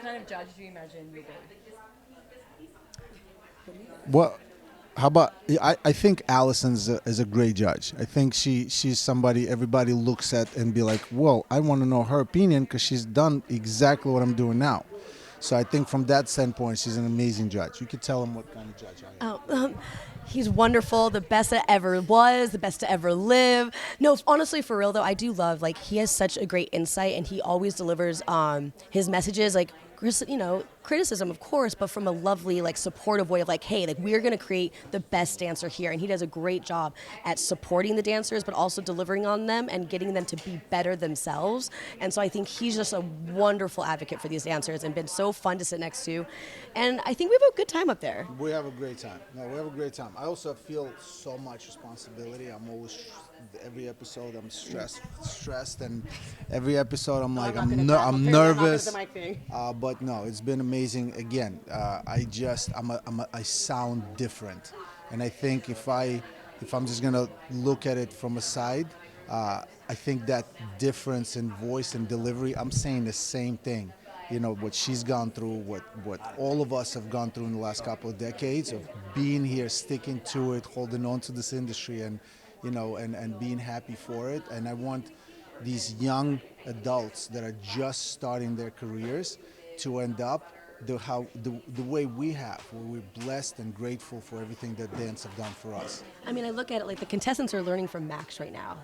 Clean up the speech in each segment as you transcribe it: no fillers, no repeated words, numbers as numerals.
kind of judge do you imagine you'll be? Well, how about I think Allison's is a great judge. I think she's somebody everybody looks at and be like, well, I want to know her opinion because she's done exactly what I'm doing now. So I think from that standpoint, she's an amazing judge. You could tell him what kind of judge I am. Oh, he's wonderful, the best that ever was, the best to ever live. No, honestly, for real though, I do love, like, he has such a great insight, and he always delivers his messages, like, criticism, of course, but from a lovely, like, supportive way of, like, hey, like, we're going to create the best dancer here. And he does a great job at supporting the dancers, but also delivering on them and getting them to be better themselves. And so I think he's just a wonderful advocate for these dancers and been so fun to sit next to. And I think we have a good time up there. We have a great time. No, we have a great time. I also feel so much responsibility. I'm always every episode I'm stressed, and every episode I'm like I'm nervous. But no, it's been amazing. Again, I sound different, and I think if I'm just gonna look at it from a side, I think that difference in voice and delivery, I'm saying the same thing. You know, what she's gone through, what all of us have gone through in the last couple of decades of being here, sticking to it, holding on to this industry, and and being happy for it. And I want these young adults that are just starting their careers to end up the way we have, where we're blessed and grateful for everything that dance have done for us. I mean, I look at it like the contestants are learning from Max right now.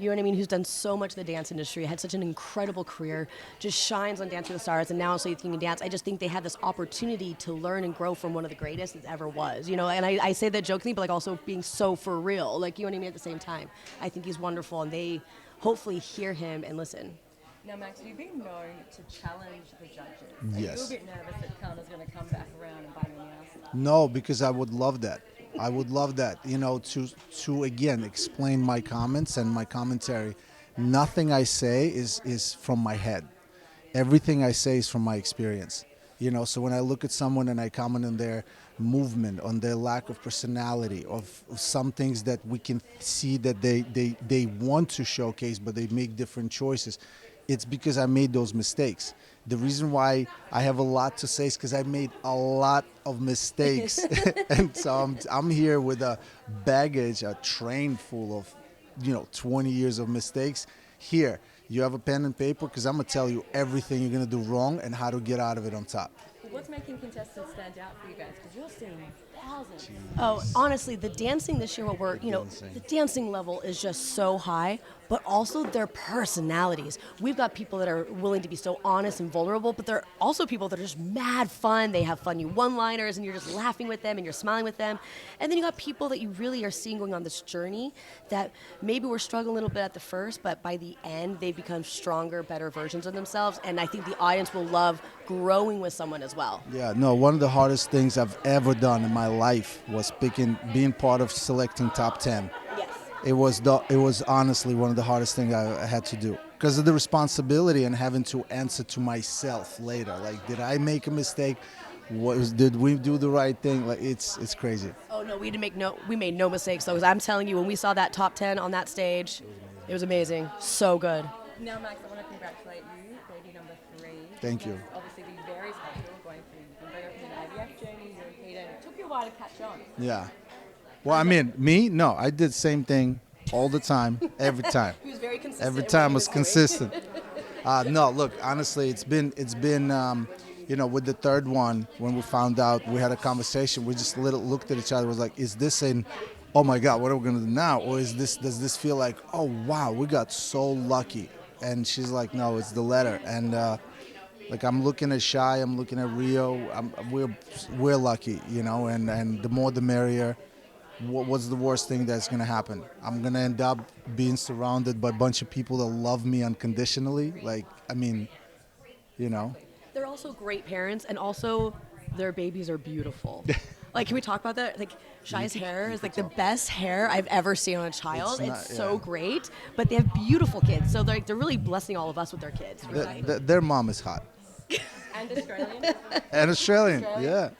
You know what I mean? Who's done so much in the dance industry, had such an incredible career, just shines on Dance with the Stars, and now So You Think You Can Dance. I just think they have this opportunity to learn and grow from one of the greatest that ever was. You know, and I say that jokingly, but like also being so for real. Like, you know what I mean? At the same time, I think he's wonderful, and they hopefully hear him and listen. Now, Max, you've been known to challenge the judges. Yes. Are you a bit nervous that Kana's going to come back around and bite you in the ass? No, because I would love that. I would love that, to again explain my comments and my commentary. Nothing I say is from my head. Everything I say is from my experience. So when I look at someone and I comment on their movement, on their lack of personality, of some things that we can see that they want to showcase, but they make different choices, it's because I made those mistakes. The reason why I have a lot to say is because I made a lot of mistakes. And so I'm here with a baggage, a train full of, 20 years of mistakes. Here, you have a pen and paper, because I'm going to tell you everything you're going to do wrong and how to get out of it on top. What's making contestants stand out for you guys? Because you're seeing thousands. Oh, honestly, the dancing this year, the dancing level is just so high, but also their personalities. We've got people that are willing to be so honest and vulnerable, but there are also people that are just mad fun. They have funny one-liners, and you're just laughing with them, and you're smiling with them. And then you got people that you really are seeing going on this journey that maybe were struggling a little bit at the first, but by the end, they become stronger, better versions of themselves. And I think the audience will love growing with someone as well. Yeah, no, one of the hardest things I've ever done in my life was being part of selecting top 10. Yes. It was honestly one of the hardest things I had to do because of the responsibility and having to answer to myself later. Like, did I make a mistake? Did we do the right thing? Like, it's crazy. Oh no, we made no mistakes though. 'Cause I'm telling you, when we saw that top 10 on that stage, it was amazing. So good. Now, Max, I want to congratulate you, baby number 3. Thank you. Obviously, be very special going through an IVF journey. It took you a while to catch on. Yeah. Well, I mean, me? No, I did the same thing all the time, every time. He was very consistent. Every time was consistent. No, look, honestly, it's been with the third one, when we found out, we had a conversation. We just looked at each other. Was like, is this oh my God, what are we gonna do now? Or does this feel like, oh wow, we got so lucky? And she's like, no, it's the letter. And I'm looking at Shai, I'm looking at Rio. We're lucky, and the more the merrier. What's the worst thing that's going to happen? I'm going to end up being surrounded by a bunch of people that love me unconditionally. They're also great parents, and also their babies are beautiful. Like, can we talk about that? Like, Shai's hair is like the best hair I've ever seen on a child. It's so great, but they have beautiful kids. So they're really blessing all of us with their kids. Right? Their mom is hot. And Australian. And Australian, yeah.